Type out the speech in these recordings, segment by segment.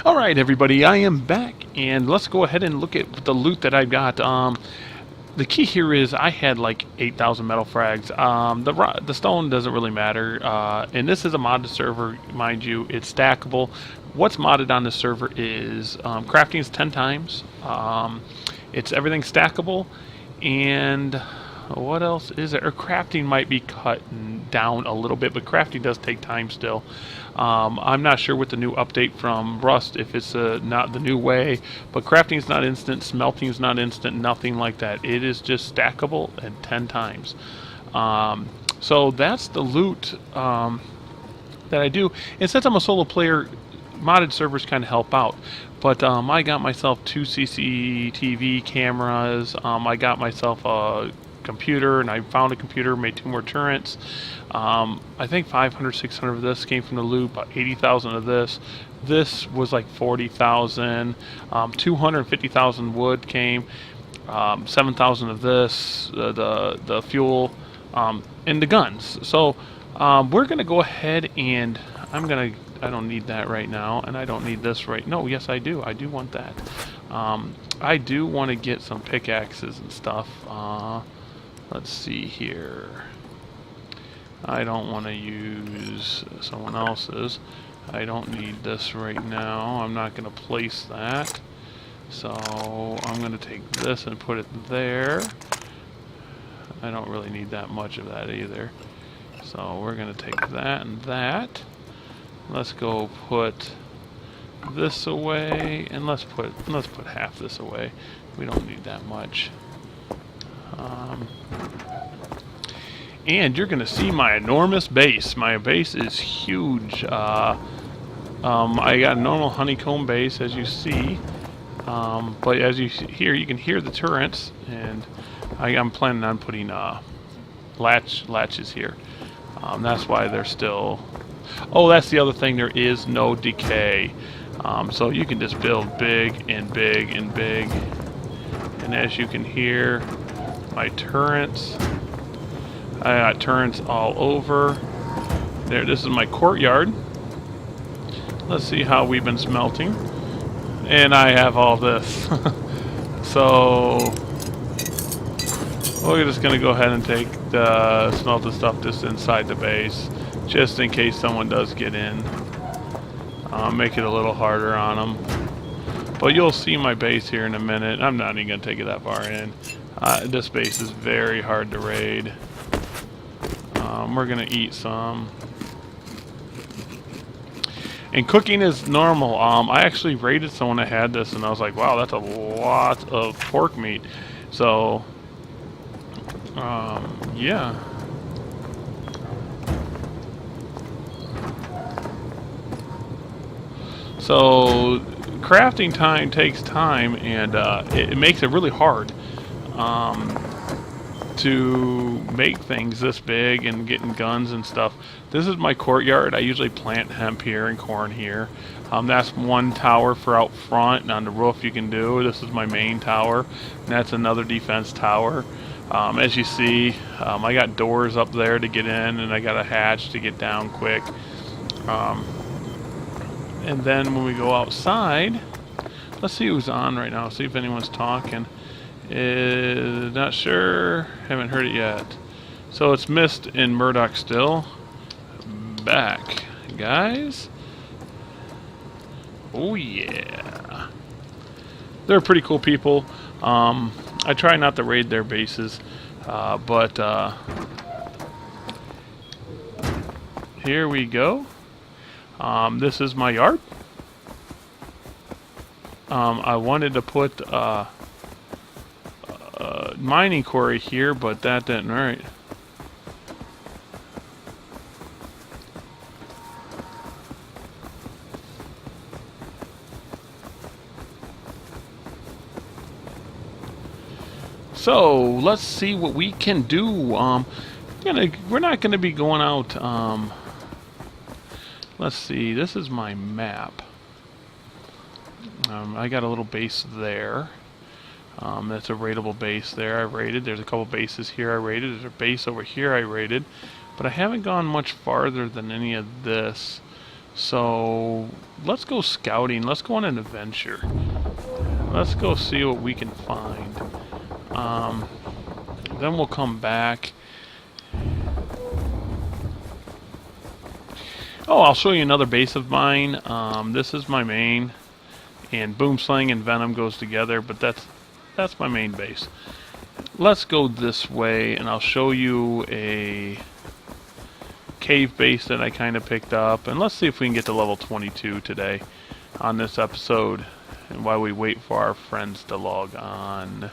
Alright everybody, I am back, and let's go ahead and look at the loot that I got. The key here is I had like 8,000 metal frags. The stone doesn't really matter, and this is a modded server, mind you. It's stackable. What's modded on this server is crafting is 10 times. It's everything stackable, and what else is there? Or crafting might be cut down a little bit, but crafting does take time still. I'm not sure with the new update from Rust if it's not the new way, but crafting is not instant, smelting is not instant, nothing like that. It is just stackable and 10 times. So that's the loot that I do. And since I'm a solo player, modded servers kind of help out. But I got myself 2 CCTV cameras. I got myself a computer, and I found a computer, made 2 more turrets. I think 500, 600 of this came from the loot, about 80,000 of this. This was like 40,000. 250,000 wood came. 7,000 of this, the fuel, and the guns. So we're gonna go ahead and I don't need that right now, and I don't need this right. No, yes, I do. I do want that. I do want to get some pickaxes and stuff. Let's see here. I don't want to use someone else's. I don't need this right now. I'm not going to place that. So I'm going to take this and put it there. I don't really need that much of that either. So we're going to take that and that. Let's go put this away, and let's put half this away. We don't need that much. And you're gonna see my enormous base. My base is huge. I got a normal honeycomb base, as you see, but as you hear, you can hear the turrets, and I'm planning on putting latches here. That's why they're still. Oh, that's the other thing. There is no decay, so you can just build big and big and big. And as you can hear, my turrets. I got turrets all over. There, this is my courtyard. Let's see how we've been smelting. And I have all this. So we're just gonna go ahead and take the smelted stuff just inside the base, just in case someone does get in. Make it a little harder on them. But you'll see my base here in a minute. I'm not even gonna take it that far in. This base is very hard to raid. We're gonna eat some. And cooking is normal. I actually raided someone that had this, and I was like, wow, that's a lot of pork meat. So, yeah. So, crafting time takes time, and it makes it really hard to make things this big and getting guns and stuff. This is my courtyard. I usually plant hemp here and corn here. That's one tower for out front, and on the roof you can do. This is my main tower, and that's another defense tower. As you see, I got doors up there to get in, and I got a hatch to get down quick. And then when we go outside, let's see who's on right now, see if anyone's talking. Not sure, haven't heard it yet. So it's Mist and Murdoch still. Back, guys. Oh yeah. They're pretty cool people. I try not to raid their bases, but here we go. This is my yard. I wanted to put mining quarry here, but that didn't right. So let's see what we can do. We're not gonna be going out. Let's see. This is my map. I got a little base there. That's a raidable base there I raided. There's a couple bases here I raided. There's a base over here I raided. But I haven't gone much farther than any of this. So let's go scouting. Let's go on an adventure. Let's go see what we can find. Then we'll come back. Oh, I'll show you another base of mine. This is my main, and Boomslang and Venom goes together, but that's my main base. Let's go this way, and I'll show you a cave base that I kind of picked up, and let's see if we can get to level 22 today on this episode, and while we wait for our friends to log on.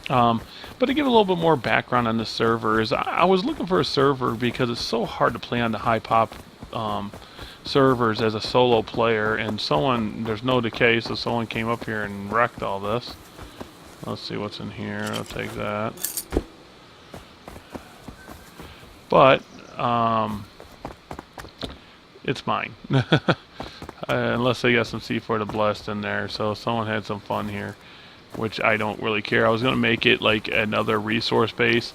But to give a little bit more background on the server, is I was looking for a server because it's so hard to play on the high pop servers as a solo player, and there's no decay, so someone came up here and wrecked all this. Let's see what's in here. I'll take that. But it's mine. Unless they got some C4 to blast in there, so someone had some fun here, which I don't really care. I was going to make it like another resource base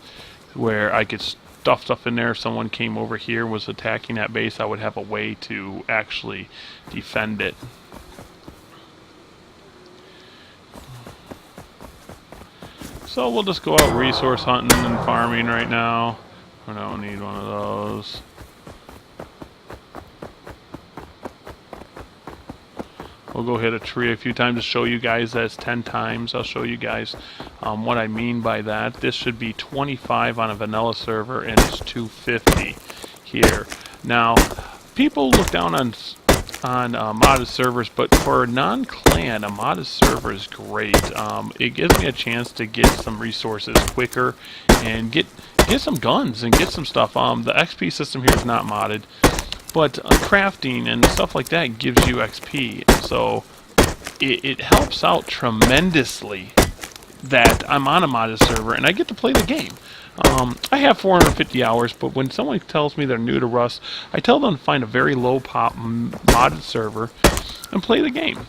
where I could stuff stuff in there. If someone came over here, was attacking that base, I would have a way to actually defend it. So we'll just go out resource hunting and farming right now. I don't need one of those. We'll go hit a tree a few times to show you guys that's 10 times. I'll show you guys what I mean by that. This should be 25 on a vanilla server, and it's 250 here. Now, people look down on modded servers, but for a non-clan, a modded server is great. It gives me a chance to get some resources quicker and get some guns and get some stuff. The XP system here is not modded, but crafting and stuff like that gives you XP, so it helps out tremendously that I'm on a modded server and I get to play the game. I have 450 hours, but when someone tells me they're new to Rust, I tell them to find a very low pop modded server and play the game.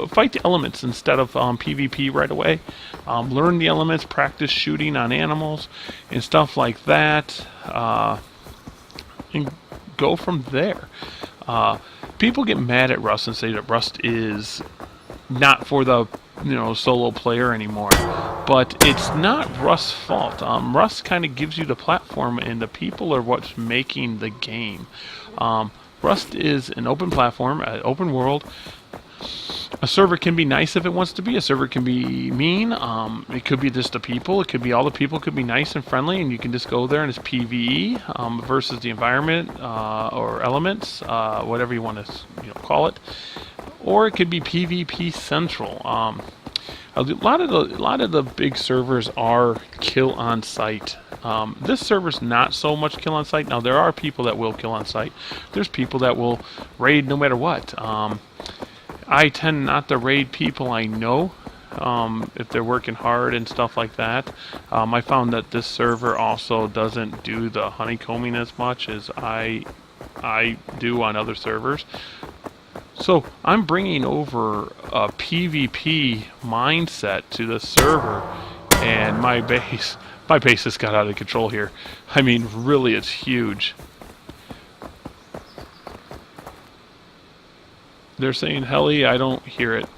Fight the elements instead of PvP right away. Learn the elements, practice shooting on animals and stuff like that, and go from there. People get mad at Rust and say that Rust is not for the solo player anymore, but it's not Rust's fault. Rust kind of gives you the platform, and the people are what's making the game. Rust is an open platform, an open world. A server can be nice if it wants to be. A server can be mean. It could be just the people. It could be all the people could be nice and friendly, and you can just go there and it's PvE versus the environment or elements, whatever you want to call it. Or it could be PvP central. A lot of the big servers are kill on site. This server's not so much kill on site. Now there are people that will kill on site. There's people that will raid no matter what. I tend not to raid people I know if they're working hard and stuff like that. I found that this server also doesn't do the honeycombing as much as I do on other servers. So I'm bringing over a PvP mindset to the server, and my base has got out of control here. I mean, really, it's huge. They're saying heli, I don't hear it.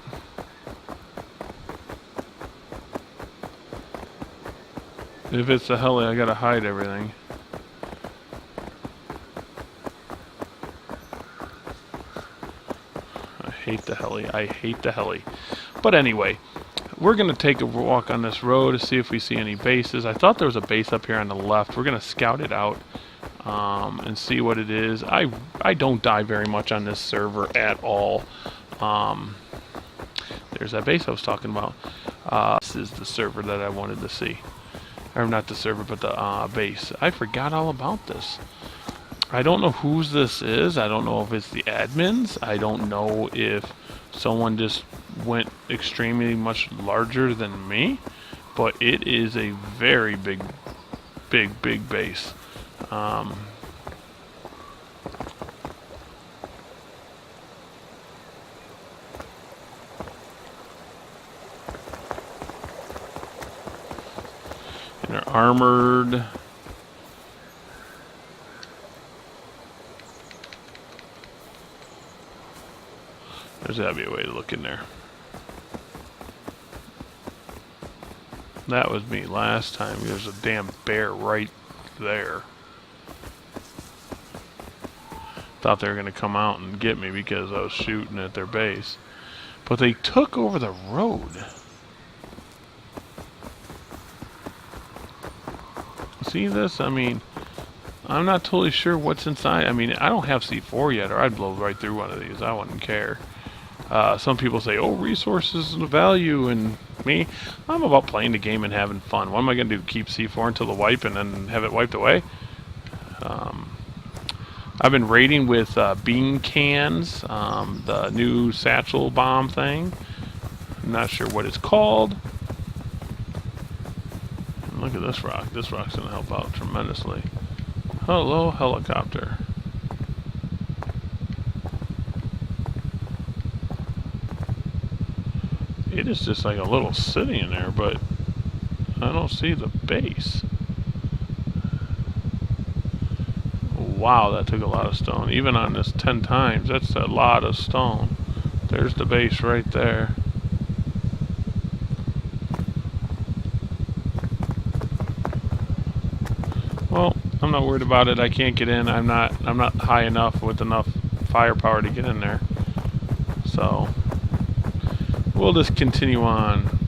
If it's a heli, I gotta hide everything. I hate the heli. I hate the heli. But anyway, we're gonna take a walk on this road to see if we see any bases. I thought there was a base up here on the left. We're gonna scout it out and see what it is. I don't die very much on this server at all. There's that base I was talking about. This is the server that I wanted to see. Or not the server, but the base. I forgot all about this. I don't know whose this is. I don't know if it's the admins. I don't know if someone just went extremely much larger than me. But it is a very big base. And they're armored. There's gotta be a way to look in there. That was me last time. There's a damn bear right there. Thought they were gonna come out and get me because I was shooting at their base. But they took over the road. See this? I mean, I'm not totally sure what's inside. I mean, I don't have C4 yet, or I'd blow right through one of these. I wouldn't care. Some people say, oh, resources and value, and me, I'm about playing the game and having fun. What am I going to do, keep C4 until the wipe and then have it wiped away? I've been raiding with bean cans, the new satchel bomb thing. I'm not sure what it's called. And look at this rock. This rock's going to help out tremendously. Hello, helicopter. It is just like a little city in there, but I don't see the base. Wow, that took a lot of stone. Even on this 10 times, that's a lot of stone. There's the base right there. Well, I'm not worried about it. I can't get in. I'm not high enough with enough firepower to get in there. So we'll just continue on.